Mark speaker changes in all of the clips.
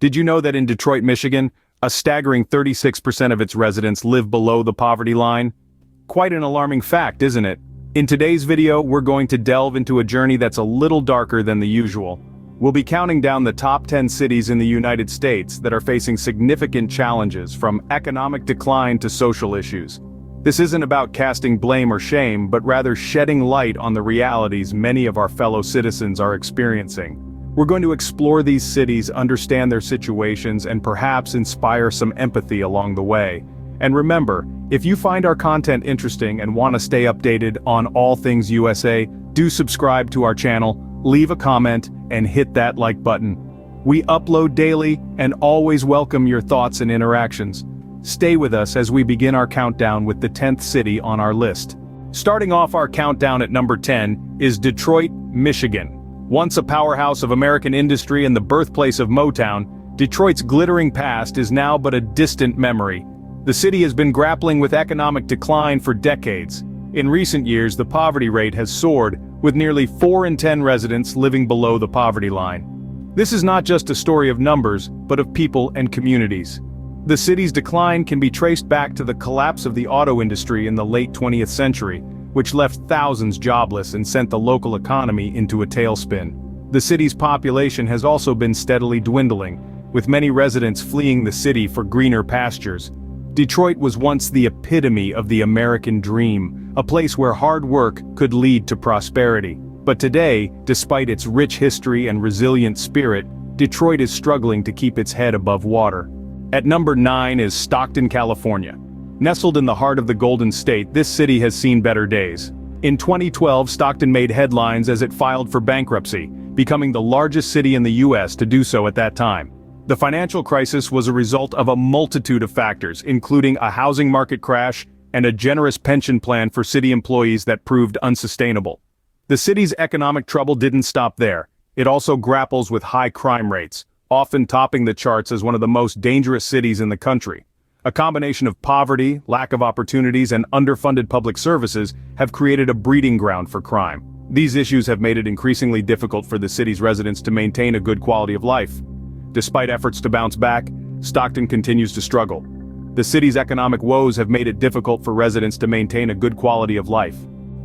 Speaker 1: Did you know that in Detroit, Michigan, a staggering 36% of its residents live below the poverty line? Quite an alarming fact, isn't it? In today's video, we're going to delve into a journey that's a little darker than the usual. We'll be counting down the top 10 cities in the United States that are facing significant challenges, from economic decline to social issues. This isn't about casting blame or shame, but rather shedding light on the realities many of our fellow citizens are experiencing. We're going to explore these cities, understand their situations, and perhaps inspire some empathy along the way. And remember, if you find our content interesting and want to stay updated on all things USA, do subscribe to our channel, leave a comment, and hit that like button. We upload daily and always welcome your thoughts and interactions. Stay with us as we begin our countdown with the 10th city on our list. Starting off our countdown at number 10 is Detroit, Michigan. Once a powerhouse of American industry and the birthplace of Motown, Detroit's glittering past is now but a distant memory. The city has been grappling with economic decline for decades. In recent years, the poverty rate has soared, with nearly 4 in 10 residents living below the poverty line. This is not just a story of numbers, but of people and communities. The city's decline can be traced back to the collapse of the auto industry in the late 20th century, which left thousands jobless and sent the local economy into a tailspin. The city's population has also been steadily dwindling, with many residents fleeing the city for greener pastures. Detroit was once the epitome of the American dream, a place where hard work could lead to prosperity. But today, despite its rich history and resilient spirit, Detroit is struggling to keep its head above water. At number 9 is Stockton, California. Nestled in the heart of the Golden State, this city has seen better days. In 2012, Stockton made headlines as it filed for bankruptcy, becoming the largest city in the US to do so at that time. The financial crisis was a result of a multitude of factors, including a housing market crash and a generous pension plan for city employees that proved unsustainable. The city's economic trouble didn't stop there. It also grapples with high crime rates, often topping the charts as one of the most dangerous cities in the country. A combination of poverty, lack of opportunities, and underfunded public services have created a breeding ground for crime. These issues have made it increasingly difficult for the city's residents to maintain a good quality of life. Despite efforts to bounce back, Stockton continues to struggle. The city's economic woes have made it difficult for residents to maintain a good quality of life.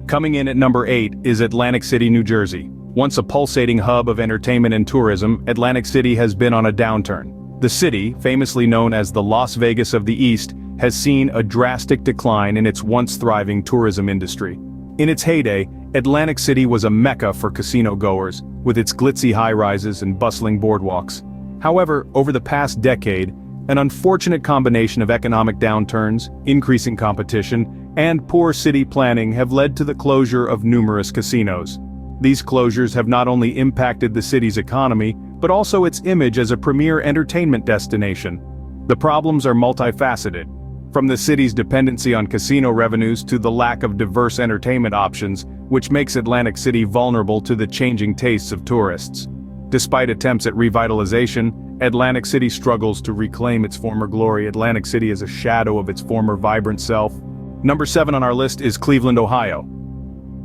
Speaker 1: Coming in at number 8 is Atlantic City, New Jersey. Once a pulsating hub of entertainment and tourism, Atlantic City has been on a downturn. The city, famously known as the Las Vegas of the East, has seen a drastic decline in its once thriving tourism industry. In its heyday, Atlantic City was a mecca for casino goers, with its glitzy high-rises and bustling boardwalks. However, over the past decade, an unfortunate combination of economic downturns, increasing competition, and poor city planning have led to the closure of numerous casinos. These closures have not only impacted the city's economy, but also its image as a premier entertainment destination. The problems are multifaceted, from the city's dependency on casino revenues to the lack of diverse entertainment options, which makes Atlantic City vulnerable to the changing tastes of tourists. Despite attempts at revitalization, Atlantic City struggles to reclaim its former glory. Atlantic City is a shadow of its former vibrant self. Number 7 on our list is Cleveland, Ohio.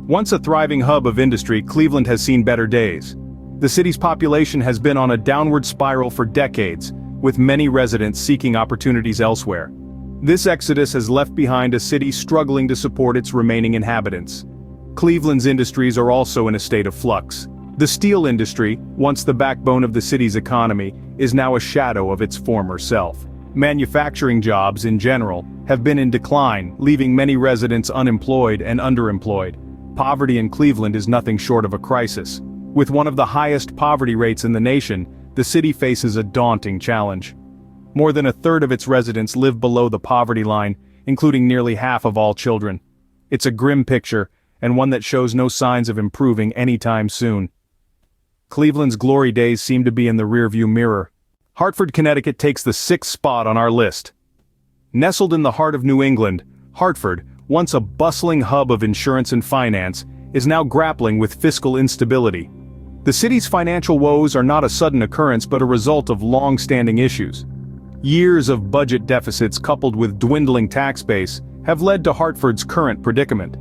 Speaker 1: Once a thriving hub of industry, Cleveland has seen better days. The city's population has been on a downward spiral for decades, with many residents seeking opportunities elsewhere. This exodus has left behind a city struggling to support its remaining inhabitants. Cleveland's industries are also in a state of flux. The steel industry, once the backbone of the city's economy, is now a shadow of its former self. Manufacturing jobs, in general, have been in decline, leaving many residents unemployed and underemployed. Poverty in Cleveland is nothing short of a crisis. With one of the highest poverty rates in the nation, the city faces a daunting challenge. More than a third of its residents live below the poverty line, including nearly half of all children. It's a grim picture, and one that shows no signs of improving anytime soon. Cleveland's glory days seem to be in the rearview mirror. Hartford, Connecticut takes the 6th spot on our list. Nestled in the heart of New England, Hartford, once a bustling hub of insurance and finance, is now grappling with fiscal instability. The city's financial woes are not a sudden occurrence but a result of long-standing issues. Years of budget deficits coupled with dwindling tax base have led to Hartford's current predicament.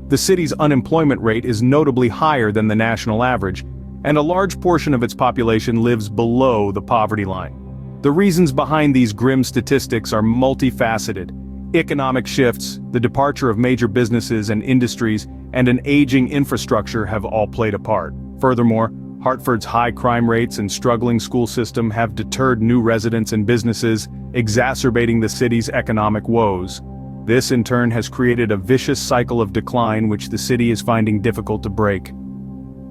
Speaker 1: The city's unemployment rate is notably higher than the national average, and a large portion of its population lives below the poverty line. The reasons behind these grim statistics are multifaceted. Economic shifts, the departure of major businesses and industries, and an aging infrastructure have all played a part. Furthermore, Hartford's high crime rates and struggling school system have deterred new residents and businesses, exacerbating the city's economic woes. This in turn has created a vicious cycle of decline which the city is finding difficult to break.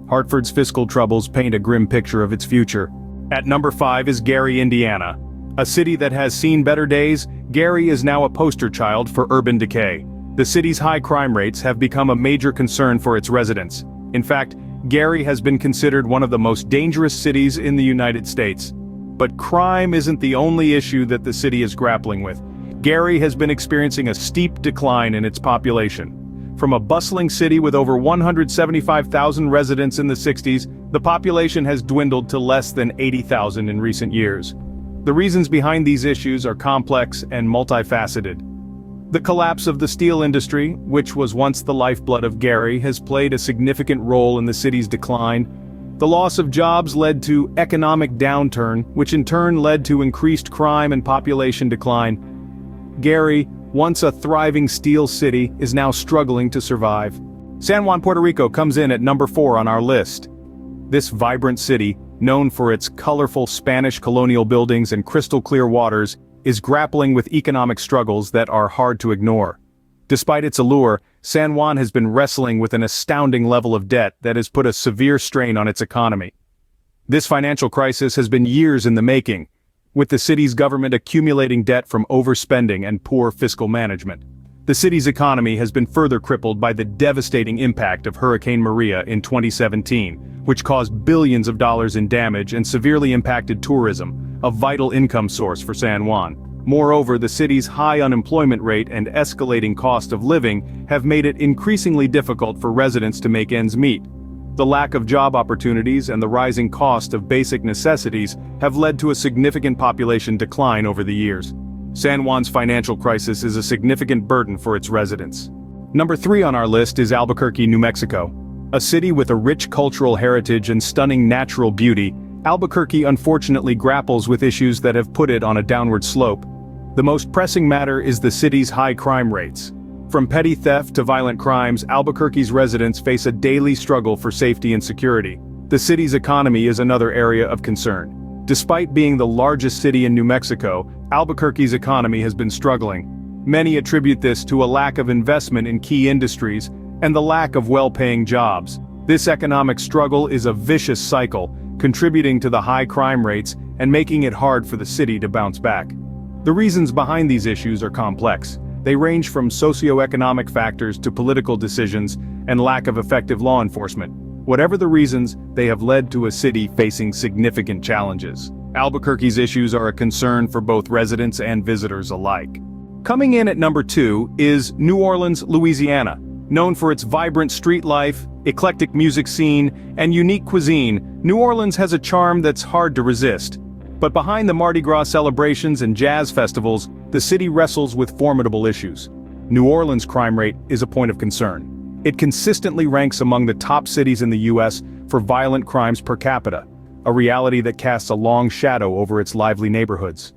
Speaker 1: Hartford's fiscal troubles paint a grim picture of its future. At number 5 is Gary, Indiana. A city that has seen better days, Gary is now a poster child for urban decay. The city's high crime rates have become a major concern for its residents. In fact, Gary has been considered one of the most dangerous cities in the United States. But crime isn't the only issue that the city is grappling with. Gary has been experiencing a steep decline in its population. From a bustling city with over 175,000 residents in the 60s, the population has dwindled to less than 80,000 in recent years. The reasons behind these issues are complex and multifaceted. The collapse of the steel industry, which was once the lifeblood of Gary, has played a significant role in the city's decline. The loss of jobs led to economic downturn, which in turn led to increased crime and population decline. Gary, once a thriving steel city, is now struggling to survive. San Juan, Puerto Rico comes in at number 4 on our list. This vibrant city, known for its colorful Spanish colonial buildings and crystal-clear waters, is grappling with economic struggles that are hard to ignore. Despite its allure, San Juan has been wrestling with an astounding level of debt that has put a severe strain on its economy. This financial crisis has been years in the making, with the city's government accumulating debt from overspending and poor fiscal management. The city's economy has been further crippled by the devastating impact of Hurricane Maria in 2017, which caused billions of dollars in damage and severely impacted tourism, a vital income source for San Juan. Moreover, the city's high unemployment rate and escalating cost of living have made it increasingly difficult for residents to make ends meet. The lack of job opportunities and the rising cost of basic necessities have led to a significant population decline over the years. San Juan's financial crisis is a significant burden for its residents. Number 3 on our list is Albuquerque, New Mexico. A city with a rich cultural heritage and stunning natural beauty, Albuquerque unfortunately grapples with issues that have put it on a downward slope. The most pressing matter is the city's high crime rates. From petty theft to violent crimes, Albuquerque's residents face a daily struggle for safety and security. The city's economy is another area of concern. Despite being the largest city in New Mexico, Albuquerque's economy has been struggling. Many attribute this to a lack of investment in key industries and the lack of well-paying jobs. This economic struggle is a vicious cycle, contributing to the high crime rates and making it hard for the city to bounce back. The reasons behind these issues are complex. They range from socioeconomic factors to political decisions and lack of effective law enforcement. Whatever the reasons, they have led to a city facing significant challenges. Albuquerque's issues are a concern for both residents and visitors alike. Coming in at number 2 is New Orleans, Louisiana. Known for its vibrant street life, eclectic music scene, and unique cuisine, New Orleans has a charm that's hard to resist. But behind the Mardi Gras celebrations and jazz festivals, the city wrestles with formidable issues. New Orleans' crime rate is a point of concern. It consistently ranks among the top cities in the U.S. for violent crimes per capita, a reality that casts a long shadow over its lively neighborhoods.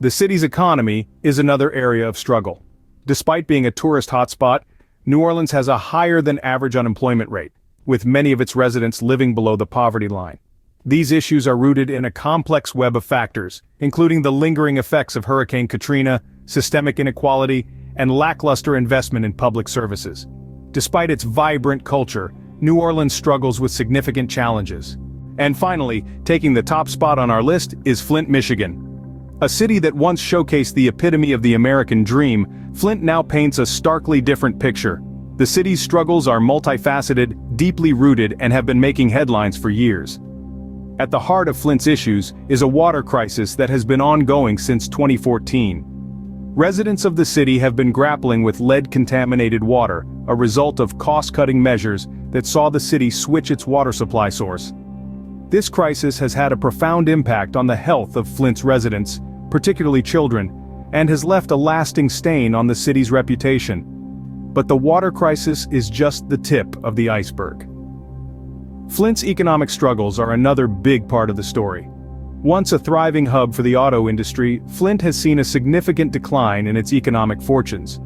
Speaker 1: The city's economy is another area of struggle. Despite being a tourist hotspot, New Orleans has a higher than average unemployment rate, with many of its residents living below the poverty line. These issues are rooted in a complex web of factors, including the lingering effects of Hurricane Katrina, systemic inequality, and lackluster investment in public services. Despite its vibrant culture, New Orleans struggles with significant challenges. And finally, taking the top spot on our list is Flint, Michigan. A city that once showcased the epitome of the American dream, Flint now paints a starkly different picture. The city's struggles are multifaceted, deeply rooted, and have been making headlines for years. At the heart of Flint's issues is a water crisis that has been ongoing since 2014. Residents of the city have been grappling with lead-contaminated water, a result of cost-cutting measures that saw the city switch its water supply source. This crisis has had a profound impact on the health of Flint's residents, particularly children, and has left a lasting stain on the city's reputation. But the water crisis is just the tip of the iceberg. Flint's economic struggles are another big part of the story. Once a thriving hub for the auto industry, Flint has seen a significant decline in its economic fortunes.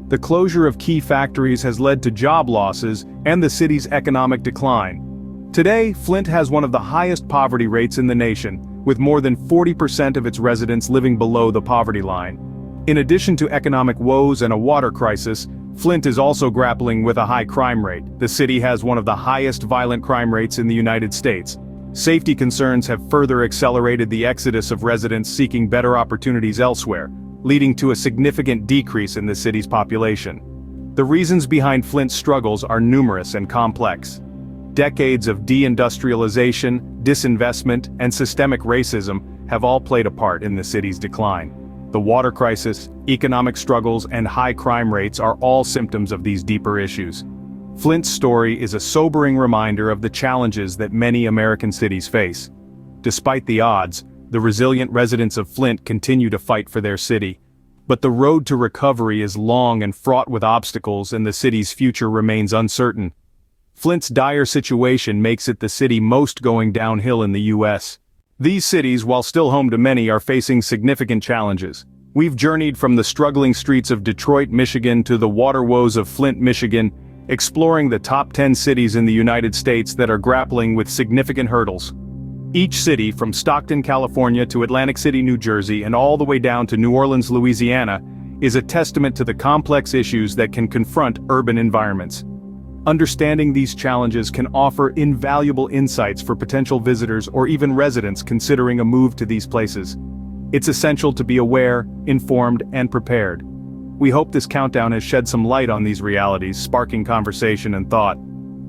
Speaker 1: The closure of key factories has led to job losses and the city's economic decline. Today, Flint has one of the highest poverty rates in the nation, with more than 40% of its residents living below the poverty line. In addition to economic woes and a water crisis, Flint is also grappling with a high crime rate. The city has one of the highest violent crime rates in the United States. Safety concerns have further accelerated the exodus of residents seeking better opportunities elsewhere, leading to a significant decrease in the city's population. The reasons behind Flint's struggles are numerous and complex. Decades of deindustrialization, disinvestment, and systemic racism have all played a part in the city's decline. The water crisis, economic struggles, and high crime rates are all symptoms of these deeper issues. Flint's story is a sobering reminder of the challenges that many American cities face. Despite the odds, the resilient residents of Flint continue to fight for their city. But the road to recovery is long and fraught with obstacles, and the city's future remains uncertain. Flint's dire situation makes it the city most going downhill in the U.S. These cities, while still home to many, are facing significant challenges. We've journeyed from the struggling streets of Detroit, Michigan to the water woes of Flint, Michigan, exploring the top 10 cities in the United States that are grappling with significant hurdles. Each city, from Stockton, California to Atlantic City, New Jersey, and all the way down to New Orleans, Louisiana, is a testament to the complex issues that can confront urban environments. Understanding these challenges can offer invaluable insights for potential visitors or even residents considering a move to these places. It's essential to be aware, informed, and prepared. We hope this countdown has shed some light on these realities, sparking conversation and thought.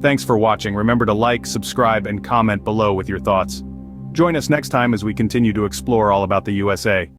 Speaker 1: Thanks for watching. Remember to like, subscribe, and comment below with your thoughts. Join us next time as we continue to explore all about the USA.